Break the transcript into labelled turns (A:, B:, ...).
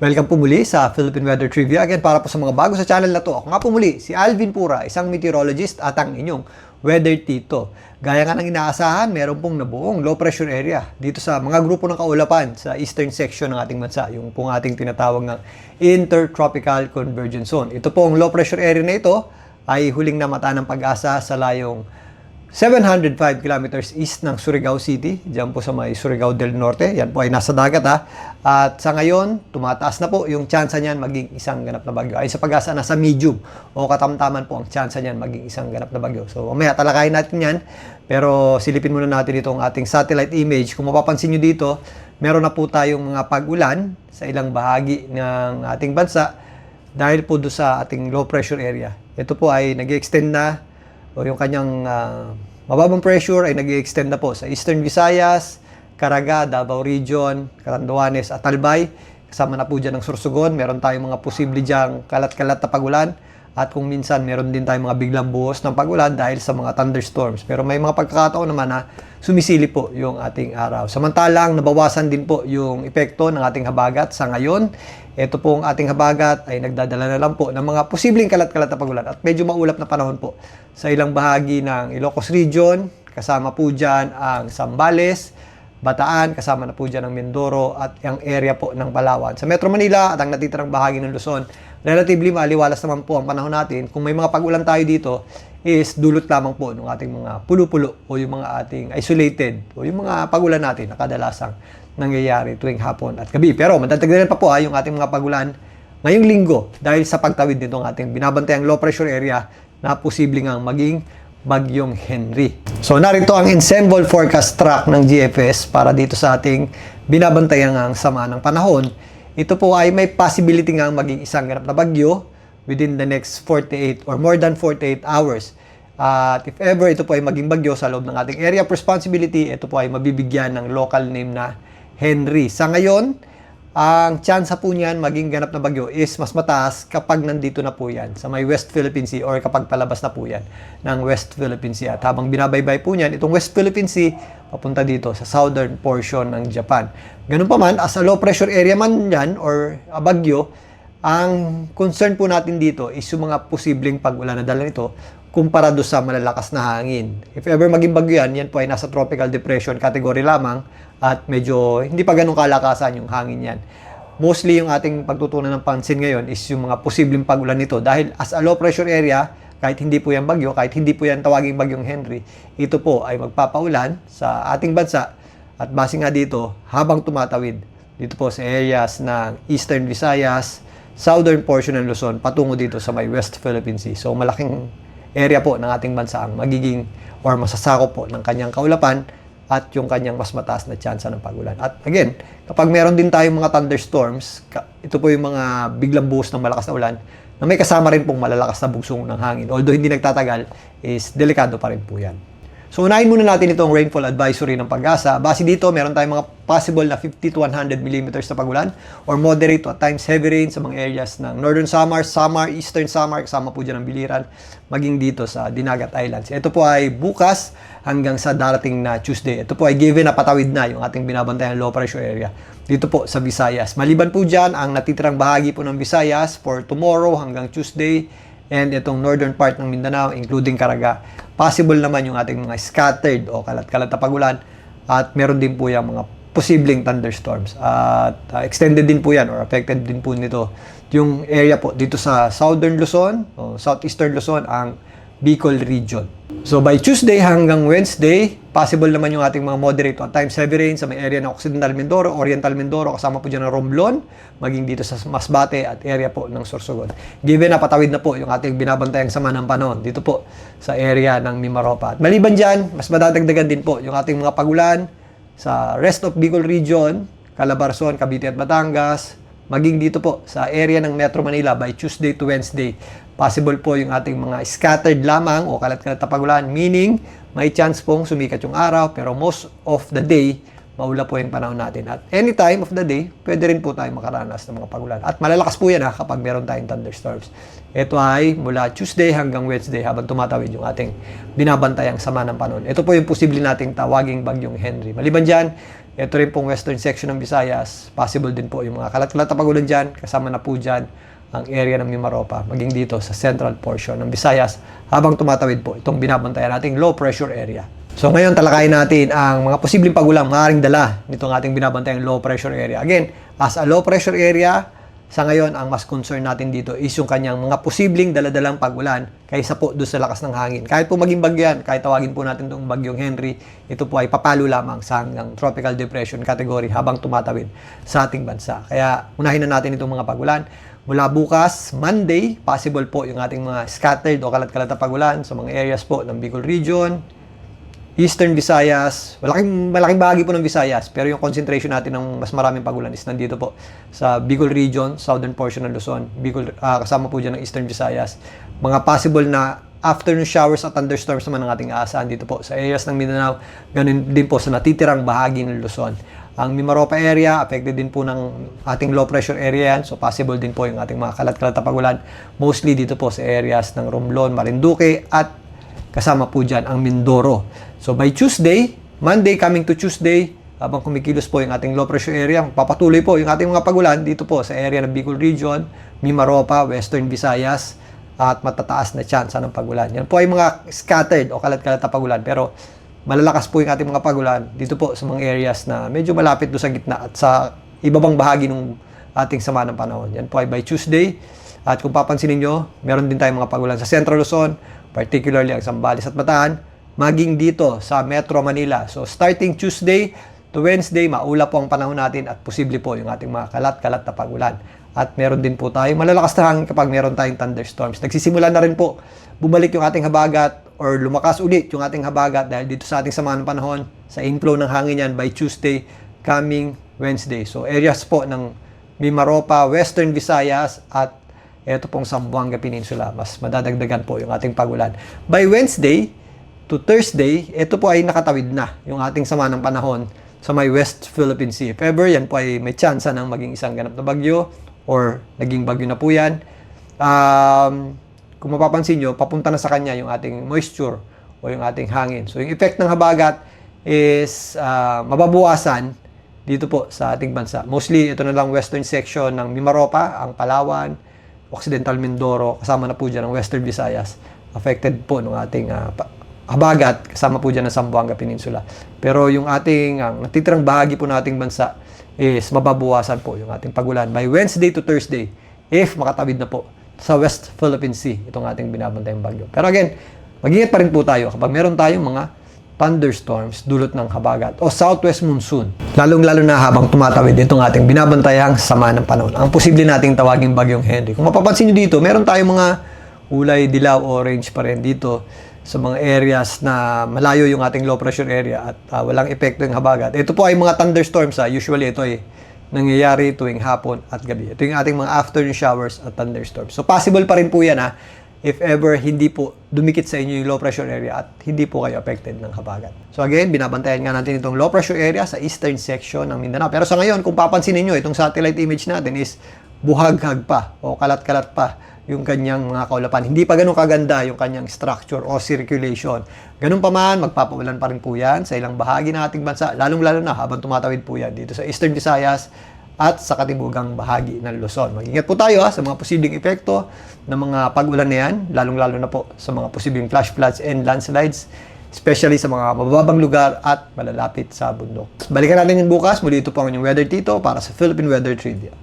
A: Welcome po muli sa Philippine Weather Trivia. Again, para po sa mga bago sa channel na to, ako nga po muli, si Alvin Pura, isang meteorologist at ang inyong weather tito. Gaya nga ng inaasahan, meron pong nabuong low pressure area dito sa mga grupo ng kaulapan sa eastern section ng ating bansa, yung pong ating tinatawag ng Intertropical Convergence Zone. Ito pong low pressure area na ito ay huling namata ng Pag-asa sa layong 705 kilometers east ng Surigao City, diyan po sa may Surigao del Norte. Yan po ay nasa dagat ha. At sa ngayon, tumataas na po yung tsansa niyan maging isang ganap na bagyo. Ay sa Pag-asa, nasa medium o katamtaman po ang tsansa niyan maging isang ganap na bagyo. So mamaya talakayin natin yan. Pero silipin muna natin itong ating satellite image. Kung mapapansin nyo dito, meron na po tayong mga pag-ulan sa ilang bahagi ng ating bansa dahil po doon sa ating low pressure area. Ito po ay nag-extend na o yung kanyang mababang pressure ay nag-extend na po sa Eastern Visayas, Caraga, Davao Region, Catanduanes at Albay. Kasama na po dyan ang Sorsogon. Meron tayong mga posible dyang kalat-kalat na pag-ulan. At kung minsan, meron din tayong mga biglang buhos ng pag-ulan dahil sa mga thunderstorms. Pero may mga pagkakataon naman na sumisili po yung ating araw. Samantalang, nabawasan din po yung epekto ng ating habagat sa ngayon. Ito pong ating habagat ay nagdadala na lang po ng mga posibleng kalat-kalat na pag-ulan at medyo maulap na panahon po sa ilang bahagi ng Ilocos Region. Kasama po dyan ang Zambales, Bataan, kasama na po dyan ang Mindoro at ang area po ng Palawan. Sa Metro Manila at ang natitirang bahagi ng Luzon, relatively maliwalas naman po ang panahon natin. Kung may mga pag-ulan tayo dito, is dulot lamang po ng ating mga pulo-pulo o yung mga ating isolated o yung mga pag-ulan natin na kadalasang nangyayari tuwing hapon at gabi. Pero madadagdagan pa po yung ating mga pag-ulan ngayong linggo dahil sa pagtawid nitong ating binabantayang low pressure area na posibleng ang maging Bagyong Henry. So narito ang ensemble forecast track ng GFS para dito sa ating binabantayang ang sama ng panahon. Ito po ay may possibility nga maging isang ganap na bagyo within the next 48 or more than 48 hours. At if ever ito po ay maging bagyo sa loob ng ating area of responsibility, ito po ay mabibigyan ng local name na Henry. Sa ngayon, ang tsansa po niyan maging ganap na bagyo is mas mataas kapag nandito na po yan sa may West Philippine Sea or kapag palabas na po yan ng West Philippine Sea. At habang binabaybay po niyan, itong West Philippine Sea papunta dito sa southern portion ng Japan. Ganun pa man, as a low pressure area man yan or a bagyo, ang concern po natin dito is yung mga posibleng pag-ulan na dala nito kumpara do sa malalakas na hangin. If ever maging bagyo yan, yan po ay nasa tropical depression category lamang at medyo hindi pa ganun kalakasan yung hangin yan. Mostly yung ating pagtutunan ng pansin ngayon is yung mga posibleng pag-ulan nito dahil as a low pressure area, kahit hindi po yan bagyo, kahit hindi po yan tawaging bagyong Henry, ito po ay magpapaulan sa ating bansa at base nga dito habang tumatawid dito po sa areas ng Eastern Visayas, southern portion ng Luzon patungo dito sa may West Philippine Sea. So malaking area po ng ating bansa ang magiging or masasakop po ng kanyang kaulapan at yung kanyang mas mataas na tsansa ng pag-ulan. At again, kapag meron din tayong mga thunderstorms, ito po yung mga biglang buhos ng malakas na ulan na may kasama rin pong malalakas na bugsong ng hangin. Although hindi nagtatagal, is delikado pa rin po yan. So unahin muna natin itong rainfall advisory ng Pag-asa. Base dito, meron tayong mga possible na 50 to 100 millimeters na pag-ulan or moderate to at times heavy rain sa mga areas ng Northern Samar, Eastern Samar, kasama po dyan ang Biliran, maging dito sa Dinagat Islands. Ito po ay bukas hanggang sa darating na Tuesday. Ito po ay given na patawid na yung ating binabantayan low pressure area dito po sa Visayas. Maliban po dyan, ang natitirang bahagi po ng Visayas for tomorrow hanggang Tuesday and itong northern part ng Mindanao, including Caraga. Possible naman yung ating mga scattered o kalat-kalat na pag-ulan at meron din po yung mga posibleng thunderstorms. At extended din po yan or affected din po nito yung area po dito sa southern Luzon o southeastern Luzon, ang Bicol region. So by Tuesday hanggang Wednesday, possible naman yung ating mga moderate at times heavy rain sa may area ng Occidental Mindoro, Oriental Mindoro, kasama po dyan ng Romblon, maging dito sa Masbate at area po ng Sorsogon. Given na patawid na po yung ating binabantayang sama ng panahon dito po sa area ng Mimaropa. At maliban dyan, mas madadagdagan din po yung ating mga pagulan sa rest of Bicol region, Calabarzon, Cavite at Batangas, maging dito po sa area ng Metro Manila by Tuesday to Wednesday. Possible po yung ating mga scattered lamang o kalat-kalat na pag-ulan, meaning may chance pong sumikat yung araw pero most of the day maula po yung panahon natin. At any time of the day, pwede rin po tayo makaranas ng mga pag-ulan. At malalakas po yan kapag meron tayong thunderstorms. Ito ay mula Tuesday hanggang Wednesday habang tumatawid yung ating binabantayang sama ng panahon. Ito po yung posible nating tawaging bagyong Henry. Maliban dyan, Ito rin pong western section ng Visayas. Possible din po yung mga kalat-kalat na pagulan dyan. Kasama na po dyan ang area ng Mimaropa, maging dito sa central portion ng Visayas habang tumatawid po itong binabantayan nating low pressure area. So ngayon talakayin natin ang mga posibleng pagulang maaaring dala nitong ating binabantayang low pressure area. Again, as a low pressure area, sa ngayon ang mas concern natin dito is yung kanyang mga posibleng daladalang pagulan kaysa po doon sa lakas ng hangin. Kahit po maging bagyo yan, kahit tawagin po natin itong bagyong Henry, ito po ay papalo lamang sa hanggang tropical depression category habang tumatawid sa ating bansa. Kaya unahin na natin itong mga pagulan. Mula bukas, Monday, possible po yung ating mga scattered o kalat-kalat na pagulan sa mga areas po ng Bicol Region, Eastern Visayas, malaking bahagi po ng Visayas, pero yung concentration natin ng mas maraming pagulan is nandito po sa Bicol Region, southern portion ng Luzon, kasama po dyan ng Eastern Visayas. Mga possible na afternoon showers at thunderstorms naman ang ating aasahan dito po sa areas ng Mindanao, ganun din po sa natitirang bahagi ng Luzon. Ang Mimaropa area, affected din po ng ating low pressure area yan. So, possible din po yung ating mga kalat-kalat na pagulan. Mostly dito po sa areas ng Romblon, Marinduque, at kasama po dyan ang Mindoro. So, by Tuesday, Monday coming to Tuesday, habang kumikilos po yung ating low pressure area, papatuloy po yung ating mga pagulan dito po sa area ng Bicol Region, Mimaropa, Western Visayas, at matataas na chance ng pagulan. Yan po ay mga scattered o kalat-kalat na pagulan. Pero, malalakas po yung ating mga pagulan dito po sa mga areas na medyo malapit do sa gitna at sa ibabang bahagi ng ating sama ng panahon. Yan po ay by Tuesday. At kung papansinin nyo, meron din tayong mga pagulan sa Central Luzon, particularly ang Zambales at Bataan, maging dito sa Metro Manila. So starting Tuesday to Wednesday, maula po ang panahon natin at posible po yung ating mga kalat-kalat na pagulan. At meron din po tayong malalakas na hangin kapag meron tayong thunderstorms. Nagsisimula na rin po bumalik yung ating habagat or lumakas ulit yung ating habagat dahil dito sa ating samahan ng panahon, sa inflow ng hangin yan by Tuesday coming Wednesday. So areas po ng Mimaropa, Western Visayas at eto pong Zamboanga Peninsula, mas madadagdagan po yung ating pagulan. By Wednesday to Thursday, ito po ay nakatawid na yung ating samahan ng panahon sa may West Philippine Sea. If ever, yan po ay may chance ng maging isang ganap na bagyo or naging bagyo na po yan. Kung mapapansin nyo, papunta na sa kanya yung ating moisture o yung ating hangin. So, yung effect ng habagat is mababawasan dito po sa ating bansa. Mostly, ito na lang western section ng Mimaropa, ang Palawan, Occidental Mindoro, kasama na po dyan ang Western Visayas. Affected po ng ating habagat, kasama po dyan ang Zamboanga Peninsula. Pero yung ating natitirang bahagi po ng ating bansa is mababawasan po yung ating pagulan by Wednesday to Thursday if makatawid na po sa West Philippine Sea, itong ating binabantayang bagyo. Pero again, mag-ingat pa rin po tayo kapag meron tayong mga thunderstorms dulot ng habagat o southwest monsoon. Lalong-lalo na habang tumatawid itong ating binabantayang sama ng panahon. Ang posible nating tawaging bagyong Henry. Kung mapapansin nyo dito, meron tayong mga kulay dilaw, orange pa rin dito sa mga areas na malayo yung ating low pressure area at walang epekto yung habagat. Ito po ay mga thunderstorms. Usually ito ay nangyayari tuwing hapon at gabi. Ito yung ating mga afternoon showers at thunderstorms. So, possible pa rin po yan if ever hindi po dumikit sa inyo yung low pressure area at hindi po kayo affected ng habagat. So, again, binabantayan nga natin itong low pressure area sa eastern section ng Mindanao. Pero sa ngayon, kung papansinin nyo, itong satellite image natin is buhaghag pa o kalat-kalat pa yung kanyang mga kaulapan. Hindi pa ganun kaganda yung kanyang structure o circulation. Ganun pa man, magpapaulan pa rin po yan sa ilang bahagi ng ating bansa, lalong-lalo na habang tumatawid po yan dito sa Eastern Visayas at sa katimugang bahagi ng Luzon. Mag-ingat po tayo sa mga posibleng epekto ng mga pag-ulan na yan, lalong-lalo na po sa mga posibleng flash floods and landslides, especially sa mga mababang lugar at malalapit sa bundok. Balikan natin yung bukas. Muli ito po ang inyong Weather Tito para sa Philippine Weather Trivia.